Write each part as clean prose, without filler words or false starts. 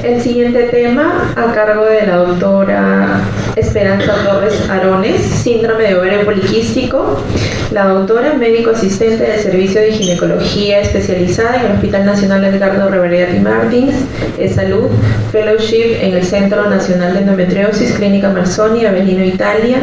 El siguiente tema, a cargo de la doctora Esperanza Torres Arones, síndrome de ovario poliquístico. La doctora, médico asistente del Servicio de Ginecología especializada en el Hospital Nacional Edgardo Reverdiati Martins, Salud, Fellowship en el Centro Nacional de Endometriosis, Clínica Marzoni, Avellino, Italia,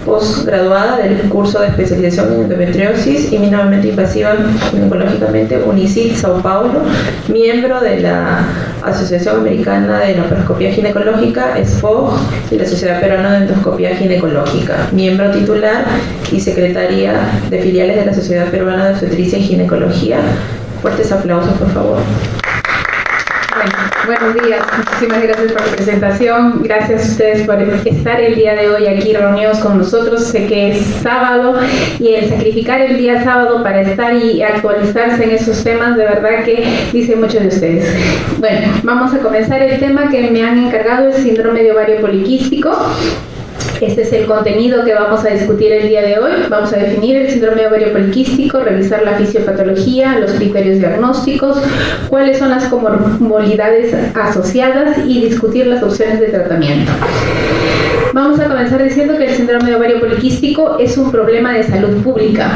postgraduada del curso de especialización en endometriosis y mínimamente invasiva ginecológicamente, UNICID, Sao Paulo, miembro de la Asociación Americana de Laparoscopía Ginecológica, SFOG, y la Sociedad Peruana de Endoscopía Ginecológica, miembro titular y secretaria de filiales de la Sociedad Peruana de Obstetricia y Ginecología. Fuertes aplausos, por favor. Buenos días, muchísimas gracias por la presentación, gracias a ustedes por estar el día de hoy aquí reunidos con nosotros. Sé que es sábado y el sacrificar el día sábado para estar y actualizarse en esos temas, de verdad que dice mucho de ustedes. Bueno, vamos a comenzar el tema que me han encargado, el síndrome de ovario poliquístico. Este es el contenido que vamos a discutir el día de hoy. Vamos a definir el síndrome de ovario poliquístico, revisar la fisiopatología, los criterios diagnósticos, cuáles son las comorbilidades asociadas y discutir las opciones de tratamiento. Vamos a comenzar diciendo que el síndrome de ovario poliquístico es un problema de salud pública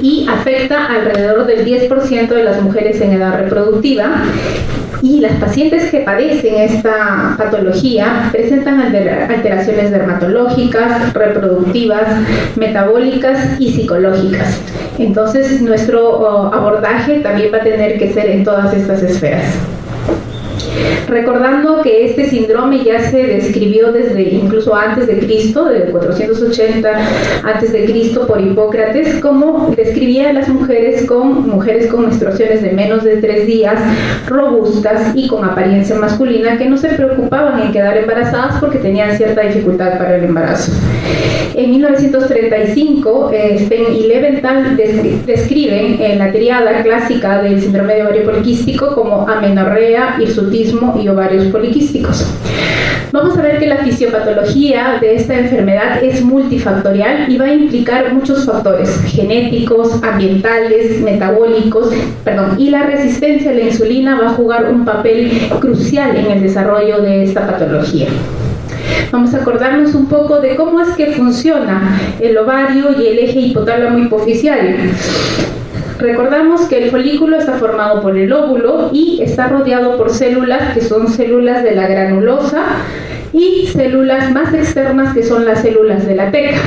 y afecta alrededor del 10% de las mujeres en edad reproductiva. Y las pacientes que padecen esta patología presentan alteraciones dermatológicas, reproductivas, metabólicas y psicológicas. Entonces, nuestro abordaje también va a tener que ser en todas estas esferas. Recordando que este síndrome ya se describió desde incluso antes de Cristo, de 480 antes de Cristo, por Hipócrates, como describía a las mujeres con menstruaciones de menos de 3 días, robustas y con apariencia masculina, que no se preocupaban en quedar embarazadas porque tenían cierta dificultad para el embarazo. En 1935, Sten y Leventhal describen la triada clásica del síndrome de ovario poliquístico como amenorrea, hirsutismo y ovarios poliquísticos. Vamos a ver que la fisiopatología de esta enfermedad es multifactorial y va a implicar muchos factores genéticos, ambientales, metabólicos, y la resistencia a la insulina va a jugar un papel crucial en el desarrollo de esta patología. Vamos a acordarnos un poco de cómo es que funciona el ovario y el eje hipotálamo hipoficiario. Recordamos que el folículo está formado por el óvulo y está rodeado por células que son células de la granulosa y células más externas que son las células de la teca.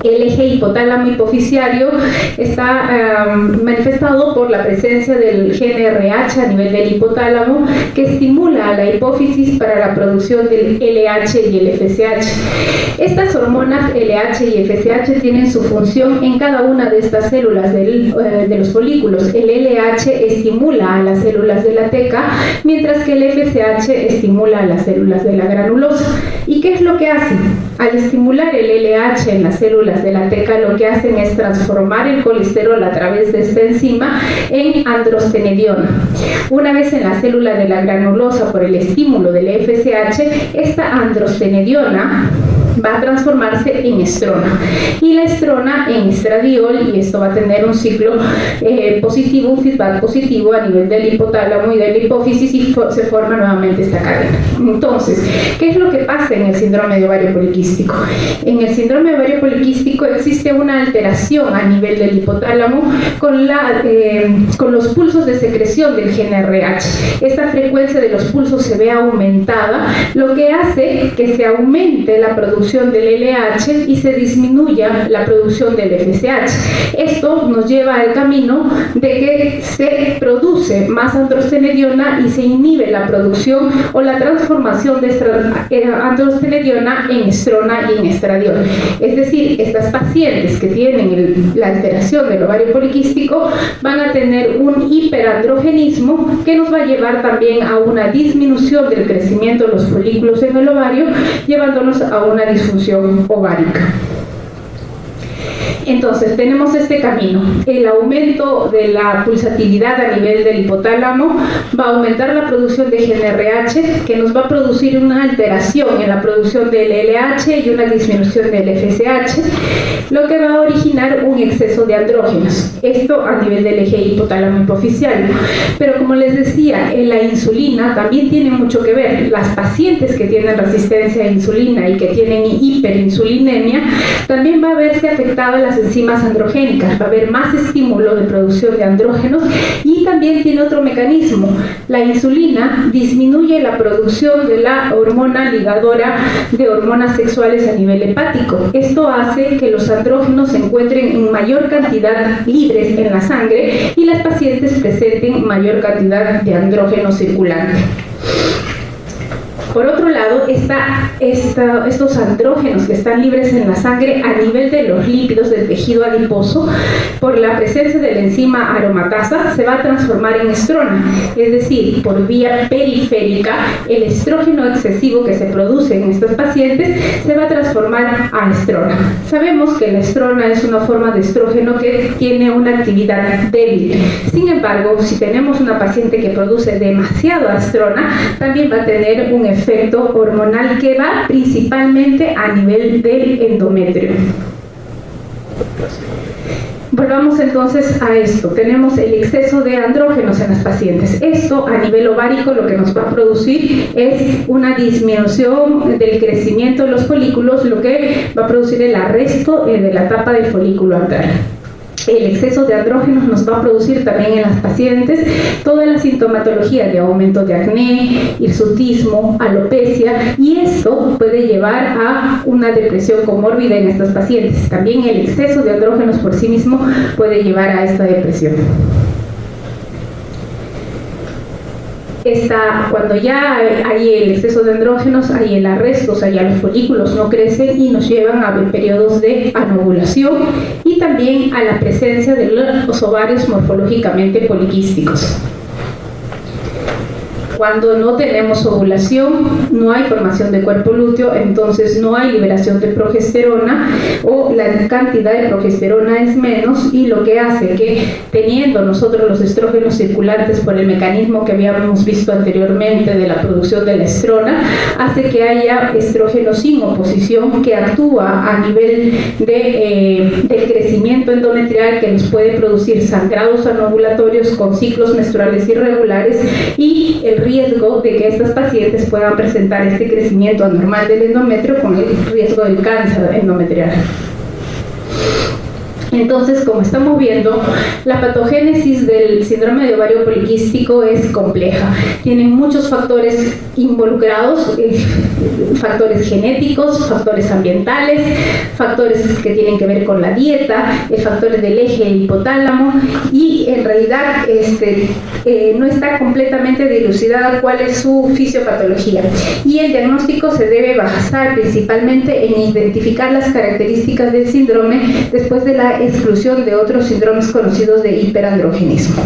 El eje hipotálamo hipoficiario está manifestado por la presencia del gen RH a nivel del hipotálamo, que estimula a la hipófisis para la producción del LH y el FSH. Estas hormonas LH y FSH tienen su función en cada una de estas células de los folículos. El LH estimula a las células de la teca, mientras que el FSH estimula a las células de la granulosa. ¿Y qué es lo que hacen? Al estimular el LH en las células de la teca, lo que hacen es transformar el colesterol a través de esta enzima en androstenediona. Una vez en la célula de la granulosa, por el estímulo del FSH, esta androstenediona va a transformarse en estrona y la estrona en estradiol, y esto va a tener un ciclo positivo, un feedback positivo a nivel del hipotálamo y de la hipófisis, y se forma nuevamente esta cadena. Entonces, ¿qué es lo que pasa en el síndrome de ovario poliquístico? En el síndrome de ovario poliquístico existe una alteración a nivel del hipotálamo con los pulsos de secreción del gen RH. Esta frecuencia de los pulsos se ve aumentada, lo que hace que se aumente la producción del LH y se disminuya la producción del FSH. Esto nos lleva al camino de que se produce más androstenediona y se inhibe la producción o la transformación de androstenediona en estrona y en estradiol. Es decir, estas pacientes que tienen la alteración del ovario poliquístico van a tener un hiperandrogenismo que nos va a llevar también a una disminución del crecimiento de los folículos en el ovario, llevándonos a una disfunción ovárica. Entonces, tenemos este camino. El aumento de la pulsatilidad a nivel del hipotálamo va a aumentar la producción de GnRH, que nos va a producir una alteración en la producción del LH y una disminución del FSH, lo que va a originar un exceso de andrógenos. Esto a nivel del eje hipotálamo hipoficiario. Pero como les decía, la insulina también tiene mucho que ver. Las pacientes que tienen resistencia a insulina y que tienen hiperinsulinemia, también va a verse afectada las enzimas androgénicas, va a haber más estímulo de producción de andrógenos y también tiene otro mecanismo. La insulina disminuye la producción de la hormona ligadora de hormonas sexuales a nivel hepático. Esto hace que los andrógenos se encuentren en mayor cantidad libres en la sangre y las pacientes presenten mayor cantidad de andrógeno circulante. Por otro lado, estos andrógenos que están libres en la sangre a nivel de los lípidos del tejido adiposo, por la presencia de la enzima aromatasa, se va a transformar en estrona. Es decir, por vía periférica, el estrógeno excesivo que se produce en estos pacientes se va a transformar a estrona. Sabemos que la estrona es una forma de estrógeno que tiene una actividad débil. Sin embargo, si tenemos una paciente que produce demasiada estrona, también va a tener un efecto hormonal que va principalmente a nivel del endometrio. Volvamos entonces a esto. Tenemos el exceso de andrógenos en las pacientes. Esto a nivel ovárico lo que nos va a producir es una disminución del crecimiento de los folículos, lo que va a producir el arresto de la etapa del folículo antral. El exceso de andrógenos nos va a producir también en las pacientes toda la sintomatología de aumento de acné, hirsutismo, alopecia, y esto puede llevar a una depresión comórbida en estas pacientes. También el exceso de andrógenos por sí mismo puede llevar a esta depresión. Cuando ya hay el exceso de andrógenos, hay el arresto, o sea, ya los folículos no crecen y nos llevan a periodos de anovulación y también a la presencia de los ovarios morfológicamente poliquísticos. Cuando no tenemos ovulación, no hay formación de cuerpo lúteo, entonces no hay liberación de progesterona o la cantidad de progesterona es menos, y lo que hace que, teniendo nosotros los estrógenos circulantes por el mecanismo que habíamos visto anteriormente de la producción de la estrona, hace que haya estrógeno sin oposición que actúa a nivel del crecimiento endometrial, que nos puede producir sangrados anovulatorios con ciclos menstruales irregulares y el riesgo de que estas pacientes puedan presentar este crecimiento anormal del endometrio con el riesgo del cáncer endometrial. Entonces, como estamos viendo, la patogénesis del síndrome de ovario poliquístico es compleja. Tienen muchos factores involucrados, factores genéticos, factores ambientales, factores que tienen que ver con la dieta, factores del eje hipotálamo, y en realidad no está completamente dilucidada cuál es su fisiopatología. Y el diagnóstico se debe basar principalmente en identificar las características del síndrome después de la exclusión de otros síndromes conocidos de hiperandrogenismo.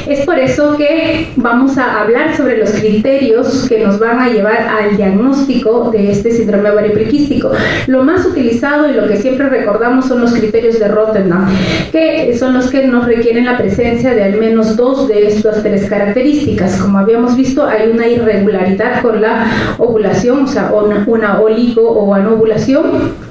Es por eso que vamos a hablar sobre los criterios que nos van a llevar al diagnóstico de este síndrome ovario poliquístico. Lo más utilizado y lo que siempre recordamos son los criterios de Rotterdam, que son los que nos requieren la presencia de al menos 2 de estas 3 características. Como habíamos visto, hay una irregularidad con la ovulación, o sea, una oligo o anovulación,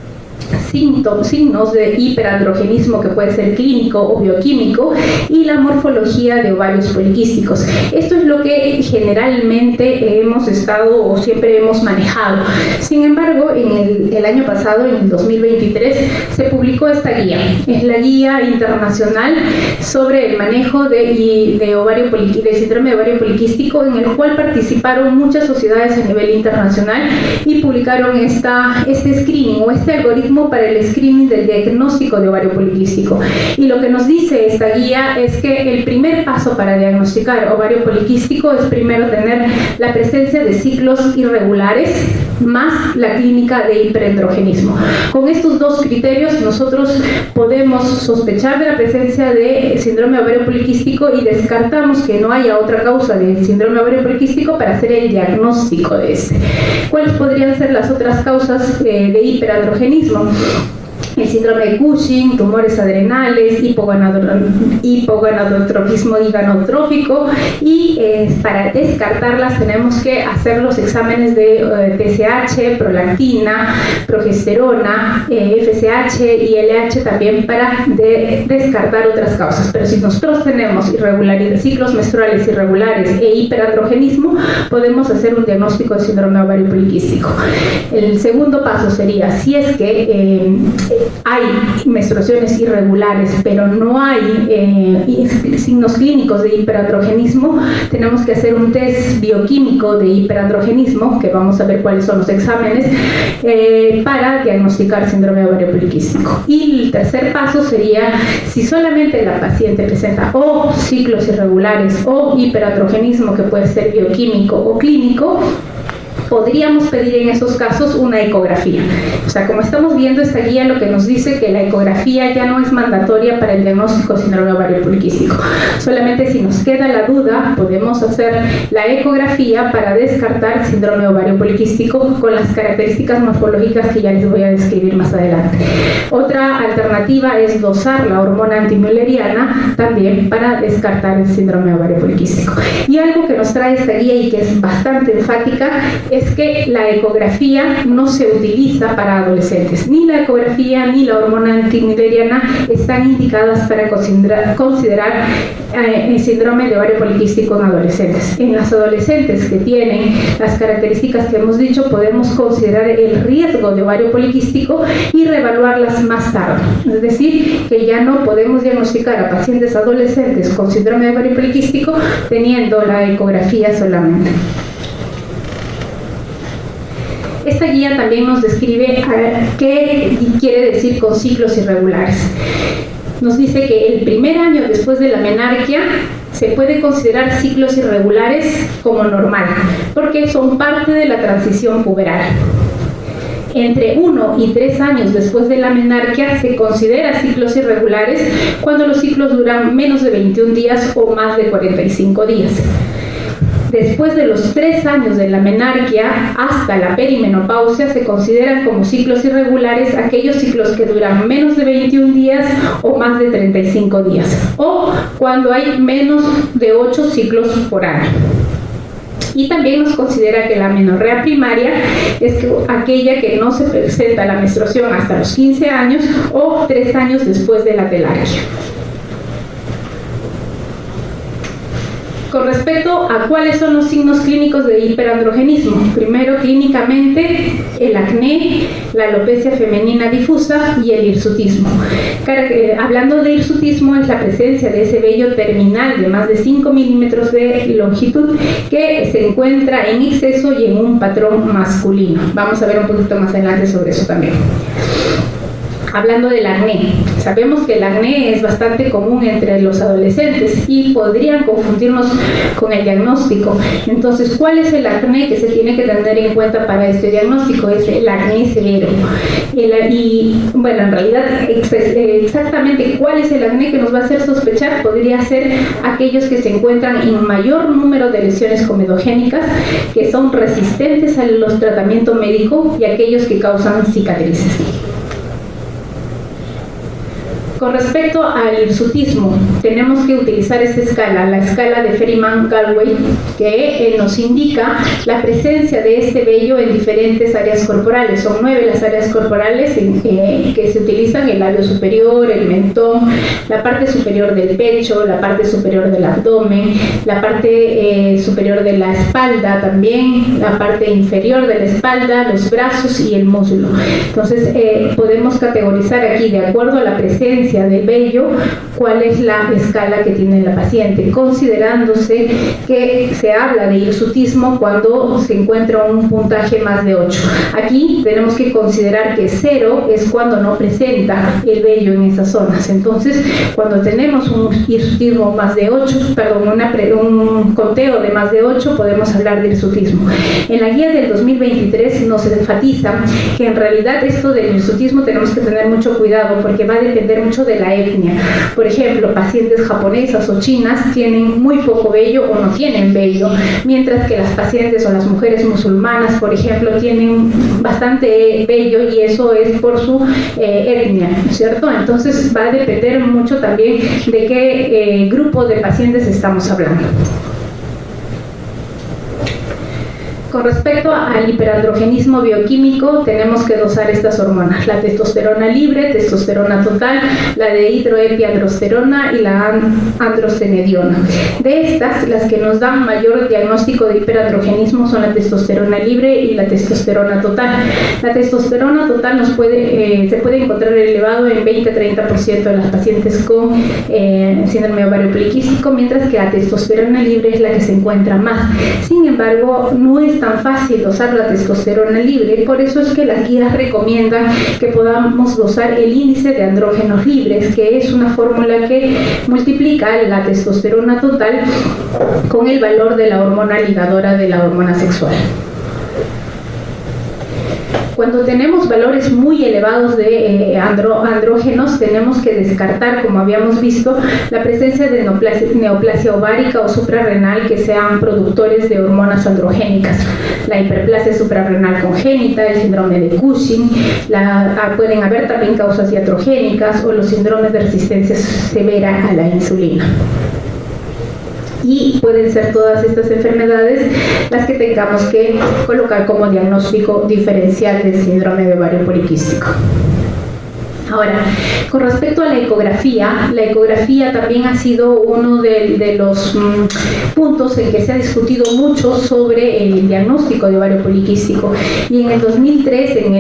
signos de hiperandrogenismo que puede ser clínico o bioquímico, y la morfología de ovarios poliquísticos. Esto es lo que generalmente hemos estado o siempre hemos manejado. Sin embargo, en el año pasado, en el 2023, se publicó esta guía. Es la guía internacional sobre el manejo de síndrome de ovario poliquístico, en el cual participaron muchas sociedades a nivel internacional y publicaron este screening o este algoritmo para el screening del diagnóstico de ovario poliquístico. Y lo que nos dice esta guía es que el primer paso para diagnosticar ovario poliquístico es primero tener la presencia de ciclos irregulares más la clínica de hiperandrogenismo. Con estos 2 criterios nosotros podemos sospechar de la presencia de síndrome ovario poliquístico y descartamos que no haya otra causa del síndrome ovario poliquístico para hacer el diagnóstico de este. ¿Cuáles podrían ser las otras causas de hiperandrogenismo? el síndrome de Cushing, tumores adrenales, hipogonadotropismo higanotrófico, y para descartarlas tenemos que hacer los exámenes de TSH, prolactina, progesterona, FSH y LH también para descartar otras causas. Pero si nosotros tenemos ciclos menstruales irregulares e hiperandrogenismo, podemos hacer un diagnóstico de síndrome ovario poliquístico. El segundo paso sería, si es que hay menstruaciones irregulares, pero no hay signos clínicos de hiperandrogenismo, tenemos que hacer un test bioquímico de hiperandrogenismo, que vamos a ver cuáles son los exámenes, para diagnosticar síndrome ovario poliquístico. Y el tercer paso sería, si solamente la paciente presenta o ciclos irregulares o hiperandrogenismo, que puede ser bioquímico o clínico, podríamos pedir en esos casos una ecografía. O sea, como estamos viendo, esta guía lo que nos dice que la ecografía ya no es mandatoria para el diagnóstico de síndrome ovario poliquístico. Solamente si nos queda la duda, podemos hacer la ecografía para descartar síndrome ovario poliquístico con las características morfológicas que ya les voy a describir más adelante. Otra alternativa es dosar la hormona antimülleriana también para descartar el síndrome ovario poliquístico. Y algo que nos trae esta guía y que es bastante enfática es que la ecografía no se utiliza para adolescentes. Ni la ecografía ni la hormona antimülleriana están indicadas para considerar el síndrome de ovario poliquístico en adolescentes. En las adolescentes que tienen las características que hemos dicho, podemos considerar el riesgo de ovario poliquístico y reevaluarlas más tarde. Es decir, que ya no podemos diagnosticar a pacientes adolescentes con síndrome de ovario poliquístico teniendo la ecografía solamente. Esta guía también nos describe qué quiere decir con ciclos irregulares. Nos dice que el primer año después de la menarquia se puede considerar ciclos irregulares como normal, porque son parte de la transición puberal. Entre 1 y 3 años después de la menarquia se considera ciclos irregulares cuando los ciclos duran menos de 21 días o más de 45 días. Después de los 3 años de la menarquia hasta la perimenopausia se consideran como ciclos irregulares aquellos ciclos que duran menos de 21 días o más de 35 días, o cuando hay menos de 8 ciclos por año. Y también nos considera que la menorrea primaria es aquella que no se presenta la menstruación hasta los 15 años o 3 años después de la telarquia. Con respecto a cuáles son los signos clínicos de hiperandrogenismo, primero clínicamente el acné, la alopecia femenina difusa y el hirsutismo. Hablando de hirsutismo, es la presencia de ese vello terminal de más de 5 milímetros de longitud que se encuentra en exceso y en un patrón masculino. Vamos a ver un poquito más adelante sobre eso también. Hablando del acné, sabemos que el acné es bastante común entre los adolescentes y podrían confundirnos con el diagnóstico. Entonces, ¿cuál es el acné que se tiene que tener en cuenta para este diagnóstico? Es el acné severo. Y bueno, en realidad exactamente cuál es el acné que nos va a hacer sospechar podría ser aquellos que se encuentran en mayor número de lesiones comedogénicas, que son resistentes a los tratamientos médicos y aquellos que causan cicatrices. Con respecto al hirsutismo, tenemos que utilizar esta escala, la escala de Ferryman-Gallwey, que nos indica la presencia de este vello en diferentes áreas corporales. Son 9 las áreas corporales que se utilizan: el labio superior, el mentón, la parte superior del pecho, la parte superior del abdomen, la parte superior de la espalda también, la parte inferior de la espalda, los brazos y el muslo. Entonces, podemos categorizar aquí, de acuerdo a la presencia del vello, cuál es la escala que tiene la paciente, considerándose que se habla de hirsutismo cuando se encuentra un puntaje más de 8. Aquí tenemos que considerar que 0 es cuando no presenta el vello en esas zonas. Entonces, cuando tenemos un hirsutismo más de 8, un conteo de más de 8, podemos hablar de hirsutismo. En la guía del 2023 nos enfatiza que en realidad esto del hirsutismo tenemos que tener mucho cuidado, porque va a depender mucho mucho de la etnia. Por ejemplo, pacientes japonesas o chinas tienen muy poco vello o no tienen vello, mientras que las pacientes o las mujeres musulmanas, por ejemplo, tienen bastante vello, y eso es por su etnia, ¿no es cierto? Entonces va a depender mucho también de qué grupo de pacientes estamos hablando. Con respecto al hiperandrogenismo bioquímico, tenemos que dosar estas hormonas: la testosterona libre, testosterona total, la de hidroepiandrosterona y la androstenediona. De estas, las que nos dan mayor diagnóstico de hiperandrogenismo son la testosterona libre y la testosterona total. La testosterona total se puede encontrar elevado en 20-30% de las pacientes con síndrome de ovario poliquístico, mientras que la testosterona libre es la que se encuentra más. Sin embargo, no es tan fácil dosar la testosterona libre, por eso es que las guías recomiendan que podamos dosar el índice de andrógenos libres, que es una fórmula que multiplica la testosterona total con el valor de la hormona ligadora de la hormona sexual. Cuando tenemos valores muy elevados de andrógenos, tenemos que descartar, como habíamos visto, la presencia de neoplasia ovárica o suprarrenal que sean productores de hormonas androgénicas. La hiperplasia suprarrenal congénita, el síndrome de Cushing, pueden haber también causas iatrogénicas o los síndromes de resistencia severa a la insulina. Y pueden ser todas estas enfermedades las que tengamos que colocar como diagnóstico diferencial del síndrome de ovario poliquístico. Ahora, con respecto a la ecografía también ha sido uno de los puntos en que se ha discutido mucho sobre el diagnóstico de ovario poliquístico, y en el 2003 en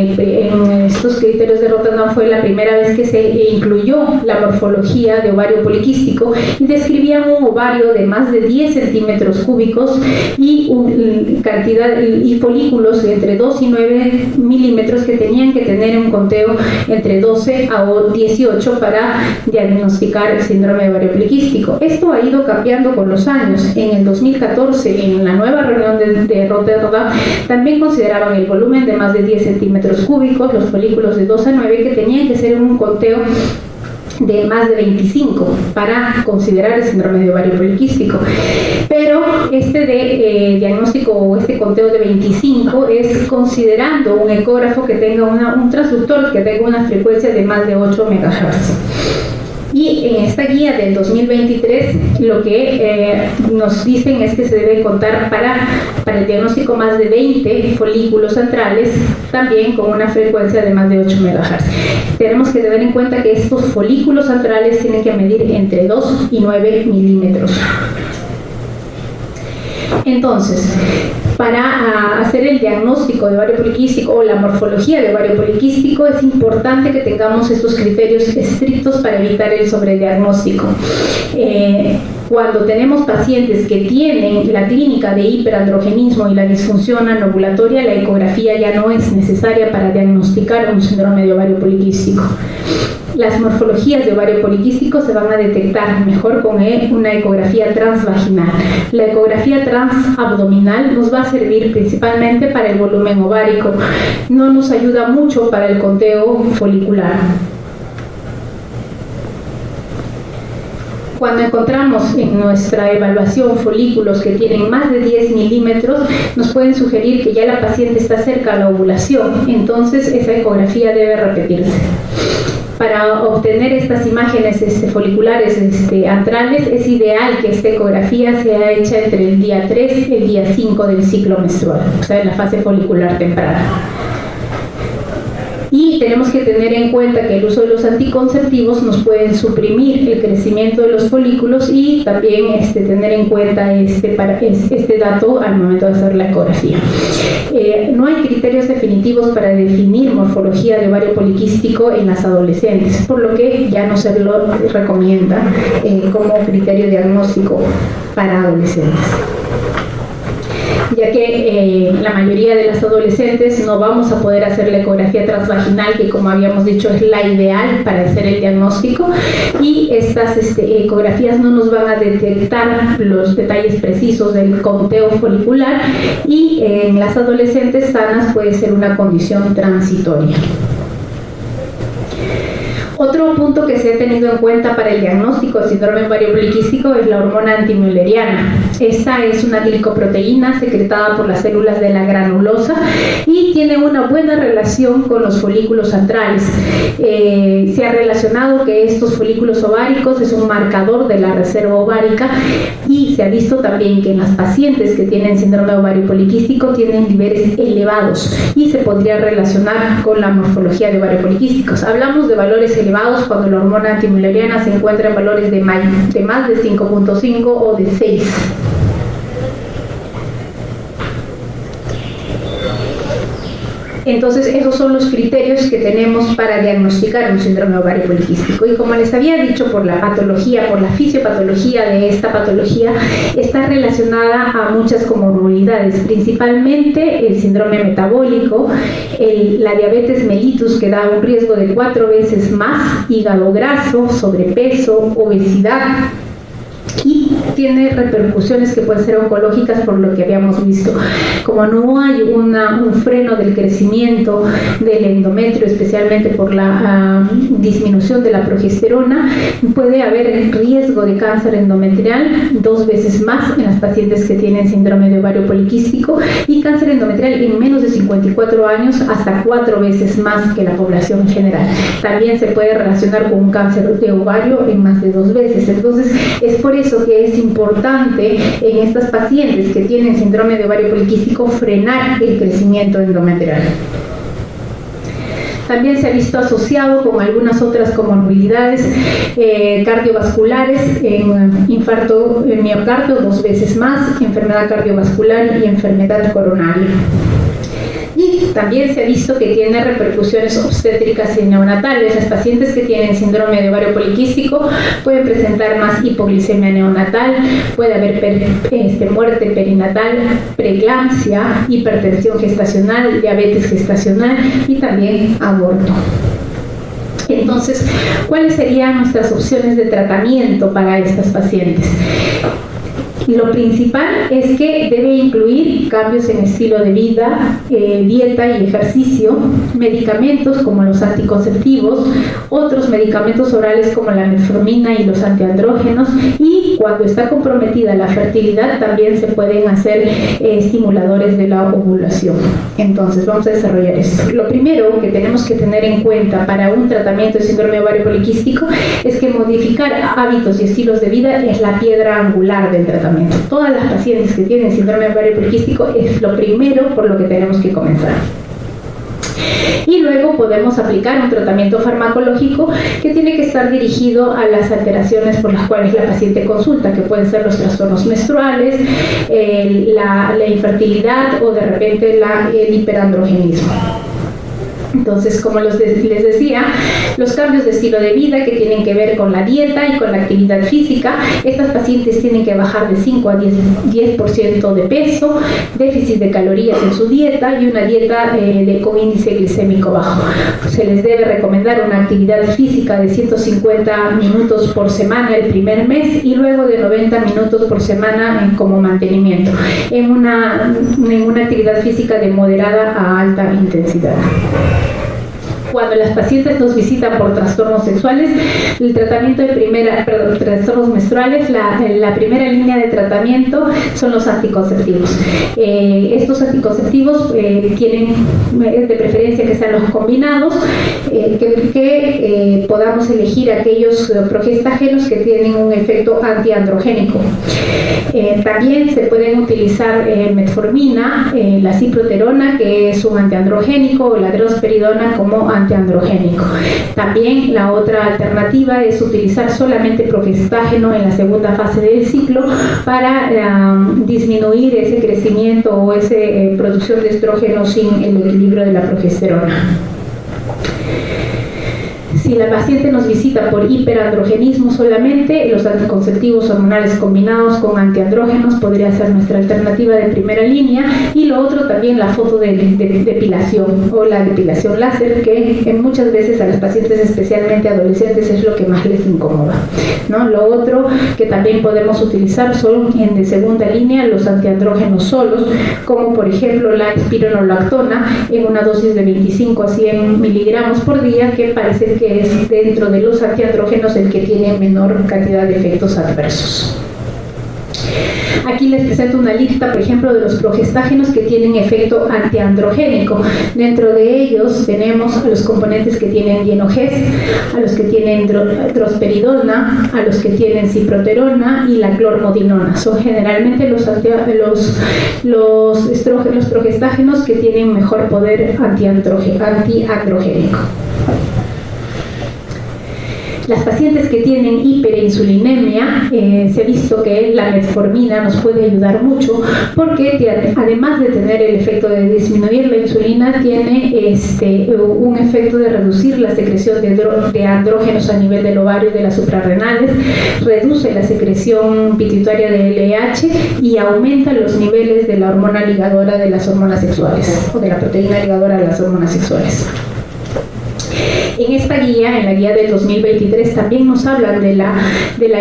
estos criterios de Rotterdam fue la primera vez que se incluyó la morfología de ovario poliquístico, y describían un ovario de más de 10 centímetros cúbicos y folículos de entre 2 y 9 milímetros que tenían que tener un conteo entre 12 a 18 para diagnosticar el síndrome de ovario poliquístico. Esto ha ido cambiando con los años. En el 2014, en la nueva reunión de Rotterdam, también consideraron el volumen de más de 10 centímetros cúbicos, los folículos de 2 a 9, que tenían que ser un conteo de más de 25 para considerar el síndrome de ovario poliquístico. Pero este diagnóstico o este conteo de 25 es considerando un ecógrafo que tenga un transductor que tenga una frecuencia de más de 8 MHz. Y en esta guía del 2023 lo que nos dicen es que se debe contar para el diagnóstico más de 20 folículos antrales, también con una frecuencia de más de 8 MHz. Tenemos que tener en cuenta que estos folículos antrales tienen que medir entre 2 y 9 milímetros. Entonces, para hacer el diagnóstico de ovario poliquístico o la morfología de ovario poliquístico es importante que tengamos estos criterios estrictos para evitar el sobrediagnóstico. Cuando tenemos pacientes que tienen la clínica de hiperandrogenismo y la disfunción anovulatoria, la ecografía ya no es necesaria para diagnosticar un síndrome de ovario poliquístico. Las morfologías de ovario poliquístico se van a detectar mejor con una ecografía transvaginal. La ecografía transabdominal nos va a servir principalmente para el volumen ovárico, no nos ayuda mucho para el conteo folicular. Cuando encontramos en nuestra evaluación folículos que tienen más de 10 milímetros, nos pueden sugerir que ya la paciente está cerca a la ovulación, entonces esa ecografía debe repetirse. Para obtener estas imágenes foliculares antrales es ideal que esta ecografía sea hecha entre el día 3 y el día 5 del ciclo menstrual, o sea, en la fase folicular temprana. Y tenemos que tener en cuenta que el uso de los anticonceptivos nos pueden suprimir el crecimiento de los folículos, y también tener en cuenta este dato al momento de hacer la ecografía. No hay criterios definitivos para definir morfología de ovario poliquístico en las adolescentes, por lo que ya no se lo recomienda como criterio diagnóstico para adolescentes, ya que la mayoría de las adolescentes no vamos a poder hacer la ecografía transvaginal, que como habíamos dicho es la ideal para hacer el diagnóstico, y estas ecografías no nos van a detectar los detalles precisos del conteo folicular, y en las adolescentes sanas puede ser una condición transitoria. Otro punto que se ha tenido en cuenta para el diagnóstico de síndrome ovario poliquístico es la hormona antimülleriana. Esta es una glicoproteína secretada por las células de la granulosa y tiene una buena relación con los folículos antrales. Se ha relacionado que estos folículos ováricos es un marcador de la reserva ovárica y se ha visto también que en las pacientes que tienen síndrome ovario poliquístico tienen niveles elevados y se podría relacionar con la morfología de ovario poliquísticos. Hablamos de valores elevados cuando la hormona antimülleriana se encuentra en valores de más de 5.5 o de 6. Entonces, esos son los criterios que tenemos para diagnosticar un síndrome ovario poliquístico. Y como les había dicho, por la patología, por la fisiopatología de esta patología, está relacionada a muchas comorbilidades, principalmente el síndrome metabólico, la diabetes mellitus, que da un riesgo de 4 veces más, hígado graso, sobrepeso, obesidad, y tiene repercusiones que pueden ser oncológicas por lo que habíamos visto. Como no hay un freno del crecimiento del endometrio, especialmente por la disminución de la progesterona, puede haber riesgo de cáncer endometrial 2 veces más en las pacientes que tienen síndrome de ovario poliquístico, y cáncer endometrial en menos de 54 años hasta 4 veces más que la población en general. También se puede relacionar con un cáncer de ovario en más de 2 veces. Entonces, es por eso que es importante en estas pacientes que tienen síndrome de ovario poliquístico frenar el crecimiento endometrial. También se ha visto asociado con algunas otras comorbilidades cardiovasculares, infarto en miocardio 2 veces más, enfermedad cardiovascular y enfermedad coronaria. Y también se ha visto que tiene repercusiones obstétricas y neonatales. Las pacientes que tienen síndrome de ovario poliquístico pueden presentar más hipoglicemia neonatal, puede haber muerte perinatal, preeclampsia, hipertensión gestacional, diabetes gestacional y también aborto. Entonces, ¿cuáles serían nuestras opciones de tratamiento para estas pacientes? Lo principal es que debe incluir cambios en estilo de vida, dieta y ejercicio, medicamentos como los anticonceptivos, otros medicamentos orales como la metformina y los antiandrógenos, y cuando está comprometida la fertilidad también se pueden hacer estimuladores de la ovulación. Entonces vamos a desarrollar esto. Lo primero que tenemos que tener en cuenta para un tratamiento de síndrome ovario poliquístico es que modificar hábitos y estilos de vida es la piedra angular del tratamiento. Todas las pacientes que tienen síndrome ovario poliquístico es lo primero por lo que tenemos que comenzar. Y luego podemos aplicar un tratamiento farmacológico que tiene que estar dirigido a las alteraciones por las cuales la paciente consulta, que pueden ser los trastornos menstruales, la infertilidad o de repente el hiperandrogenismo. Entonces, como les decía, los cambios de estilo de vida que tienen que ver con la dieta y con la actividad física, estas pacientes tienen que bajar de 5 a 10% de peso, déficit de calorías en su dieta y una dieta con índice glicémico bajo. Se les debe recomendar una actividad física de 150 minutos por semana el primer mes y luego de 90 minutos por semana como mantenimiento, en una actividad física de moderada a alta intensidad. Cuando las pacientes nos visitan por trastornos sexuales, el tratamiento de trastornos menstruales, la primera línea de tratamiento son los anticonceptivos. Estos anticonceptivos tienen de preferencia que sean los combinados, que podamos elegir aquellos progestágenos que tienen un efecto antiandrogénico. También se pueden utilizar metformina, la ciproterona, que es un antiandrogénico, o la drosperidona como antiandrogénico. También la otra alternativa es utilizar solamente progestágeno en la segunda fase del ciclo para disminuir ese crecimiento o esa producción de estrógeno sin el equilibrio de la progesterona. Si la paciente nos visita por hiperandrogenismo solamente, los anticonceptivos hormonales combinados con antiandrógenos podría ser nuestra alternativa de primera línea, y lo otro también la depilación o la depilación láser, que muchas veces a las pacientes, especialmente adolescentes, es lo que más les incomoda, ¿no? Lo otro que también podemos utilizar son de segunda línea los antiandrógenos solos, como por ejemplo la espironolactona en una dosis de 25 a 100 miligramos por día, que parece que es dentro de los antiandrógenos el que tiene menor cantidad de efectos adversos. Aquí les presento una lista, por ejemplo, de los progestágenos que tienen efecto antiandrogénico. Dentro de ellos tenemos a los componentes que tienen dienogés, a los que tienen drosperidona, a los que tienen ciproterona y la clormodinona. Son generalmente los progestágenos que tienen mejor poder antiandrogénico. Las pacientes que tienen hiperinsulinemia, se ha visto que la metformina nos puede ayudar mucho porque además de tener el efecto de disminuir la insulina, tiene un efecto de reducir la secreción de andrógenos a nivel del ovario y de las suprarrenales, reduce la secreción pituitaria de LH y aumenta los niveles de la hormona ligadora de las hormonas sexuales o de la proteína ligadora de las hormonas sexuales. En esta guía, en la guía del 2023, también nos hablan de la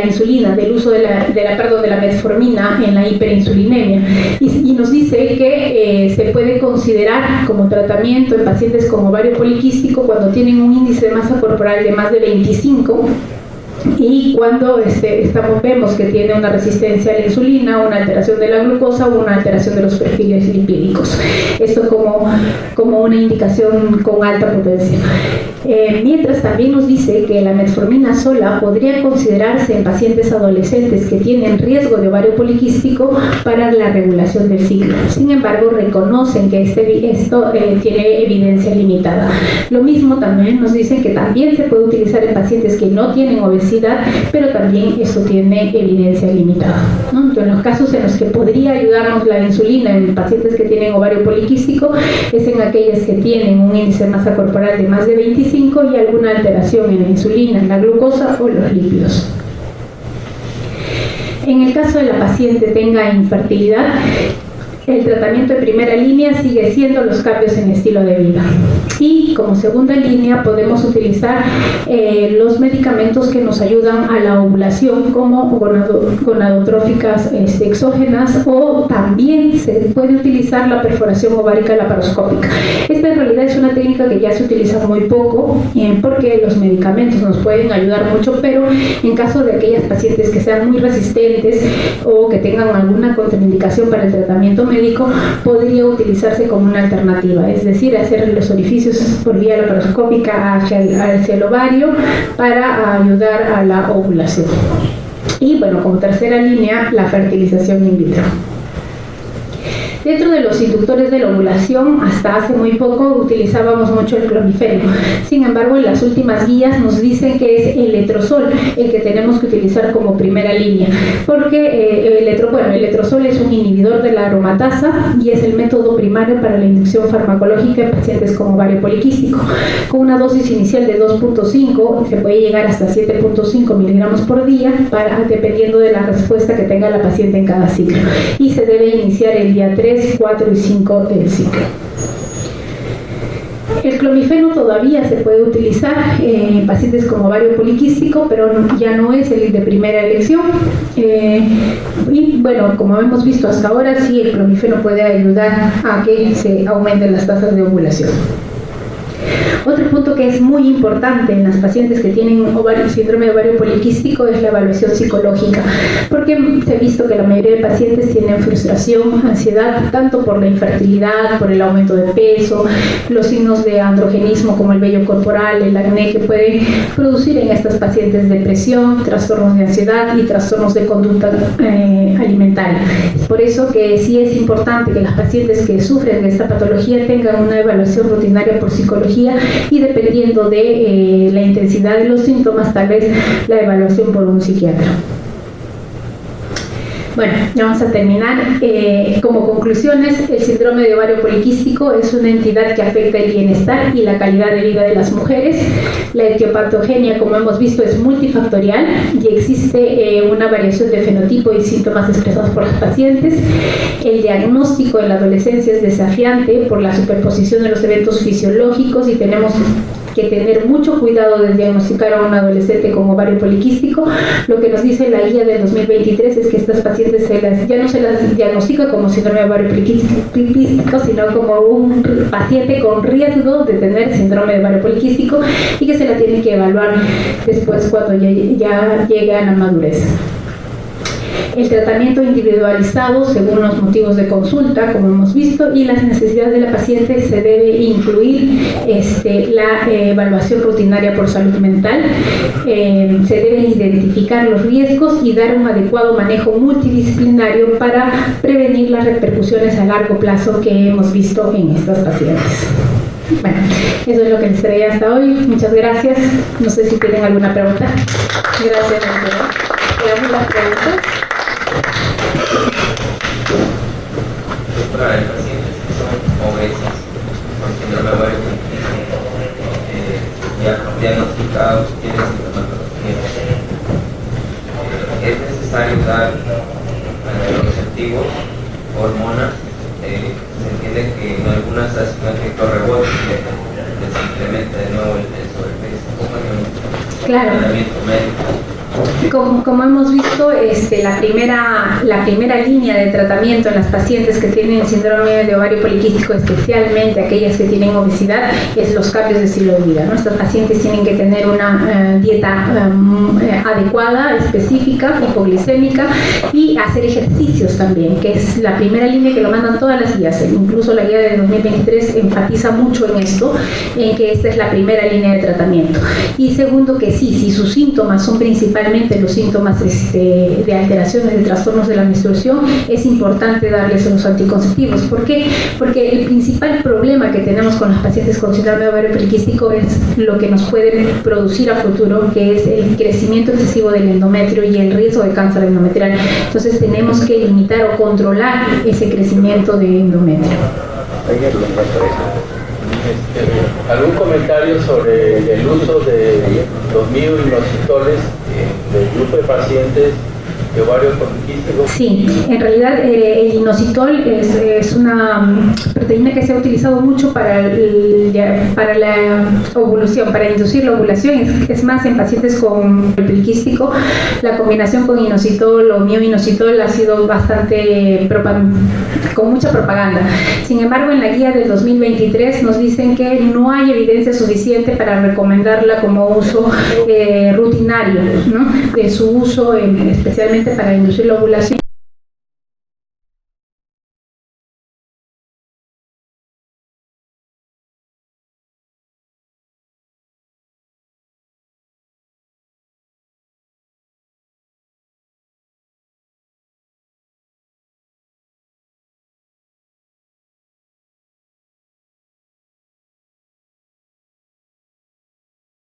insulina, del uso de la metformina en la hiperinsulinemia y nos dice que se puede considerar como tratamiento en pacientes con ovario poliquístico cuando tienen un índice de masa corporal de más de 25 y cuando vemos que tiene una resistencia a la insulina, una alteración de la glucosa o una alteración de los perfiles lipídicos. Esto como una indicación con alta potencia. Mientras también nos dice que la metformina sola podría considerarse en pacientes adolescentes que tienen riesgo de ovario poliquístico para la regulación del ciclo. Sin embargo, reconocen que esto tiene evidencia limitada. Lo mismo también nos dicen que también se puede utilizar en pacientes que no tienen obesidad, pero también esto tiene evidencia limitada, ¿no? Entonces, en los casos en los que podría ayudarnos la insulina en pacientes que tienen ovario poliquístico es en aquellas que tienen un índice de masa corporal de más de 25 y alguna alteración en la insulina, en la glucosa o los lípidos. En el caso de la paciente tenga infertilidad, el tratamiento de primera línea sigue siendo los cambios en estilo de vida. Y como segunda línea podemos utilizar los medicamentos que nos ayudan a la ovulación como gonadotróficas exógenas, o también se puede utilizar la perforación ovárica laparoscópica. Esta en realidad es una técnica que ya se utiliza muy poco porque los medicamentos nos pueden ayudar mucho, pero en caso de aquellas pacientes que sean muy resistentes o que tengan alguna contraindicación para el tratamiento médico, podría utilizarse como una alternativa, es decir, hacer los orificios por vía laparoscópica hacia el ovario para ayudar a la ovulación. Y bueno, como tercera línea, la fertilización in vitro. Dentro de los inductores de la ovulación, hasta hace muy poco utilizábamos mucho el clomifeno. Sin embargo, en las últimas guías nos dicen que es el letrozol el que tenemos que utilizar como primera línea, porque el letrozol es un inhibidor de la aromatasa y es el método primario para la inducción farmacológica en pacientes con ovario poliquístico. Con una dosis inicial de 2.5 se puede llegar hasta 7.5 miligramos por día, dependiendo de la respuesta que tenga la paciente en cada ciclo. Y se debe iniciar el día 3, 4 y 5 del ciclo. El clomifeno todavía se puede utilizar en pacientes con ovario poliquístico, pero ya no es el de primera elección. Y bueno, como hemos visto hasta ahora, sí, el clomifeno puede ayudar a que se aumenten las tasas de ovulación. Otro punto que es muy importante en las pacientes que tienen síndrome de ovario poliquístico es la evaluación psicológica, porque se ha visto que la mayoría de pacientes tienen frustración, ansiedad, tanto por la infertilidad, por el aumento de peso, los signos de androgenismo como el vello corporal, el acné, que pueden producir en estas pacientes depresión, trastornos de ansiedad y trastornos de conducta alimentaria. Es por eso que sí es importante que las pacientes que sufren de esta patología tengan una evaluación rutinaria por psicología, y dependiendo de la intensidad de los síntomas, tal vez la evaluación por un psiquiatra. Bueno, ya vamos a terminar. Como conclusiones, el síndrome de ovario poliquístico es una entidad que afecta el bienestar y la calidad de vida de las mujeres. La etiopatogenia, como hemos visto, es multifactorial y existe una variación de fenotipo y síntomas expresados por las pacientes. El diagnóstico en la adolescencia es desafiante por la superposición de los eventos fisiológicos y tenemos que tener mucho cuidado de diagnosticar a un adolescente con ovario poliquístico. Lo que nos dice la guía del 2023 es que estas pacientes ya no se las diagnostica como síndrome de ovario poliquístico, sino como un paciente con riesgo de tener síndrome de ovario poliquístico y que se la tiene que evaluar después cuando ya llega a la madurez. El tratamiento individualizado según los motivos de consulta, como hemos visto, y las necesidades de la paciente se debe incluir la evaluación rutinaria por salud mental, se deben identificar los riesgos y dar un adecuado manejo multidisciplinario para prevenir las repercusiones a largo plazo que hemos visto en estas pacientes. Bueno, eso es lo que les traía hasta hoy. Muchas gracias. No sé si tienen alguna pregunta. Gracias, doctora. Veamos las preguntas. Para pacientes que son obesos con síndrome de ovario poliquístico, ya diagnosticados, tienen sintomatología, es necesario dar anticonceptivos, hormonas. Se entiende que en algunas hace un efecto rebote, que se incrementa de nuevo el sobrepeso. ¿Cómo es el tratamiento médico? Como hemos visto, la primera línea de tratamiento en las pacientes que tienen síndrome de ovario poliquístico, especialmente aquellas que tienen obesidad, es los cambios de estilo de vida, ¿no? Estas pacientes tienen que tener una dieta adecuada, específica, hipoglicémica, y hacer ejercicios también, que es la primera línea que lo mandan todas las guías. Incluso la guía de 2023 enfatiza mucho en esto, en que esta es la primera línea de tratamiento. Y segundo, que sí, si sus síntomas son principalmente los síntomas de alteraciones, de trastornos de la menstruación, es importante darles los anticonceptivos. ¿Por qué? Porque el principal problema que tenemos con las pacientes con síndrome de ovario poliquístico es lo que nos puede producir a futuro, que es el crecimiento excesivo del endometrio y el riesgo de cáncer endometrial. Entonces tenemos que limitar o controlar ese crecimiento de endometrio. ¿Algún comentario sobre el uso de los mioinositoles del grupo de pacientes de ovario poliquístico? Sí, en realidad el inositol es una proteína que se ha utilizado mucho para la ovulación, para inducir la ovulación. Es más, en pacientes con poliquístico, la combinación con inositol o mioinositol ha sido bastante con mucha propaganda. Sin embargo, en la guía del 2023 nos dicen que no hay evidencia suficiente para recomendarla como uso rutinario, ¿no? De su uso especialmente para inducir la ovulación.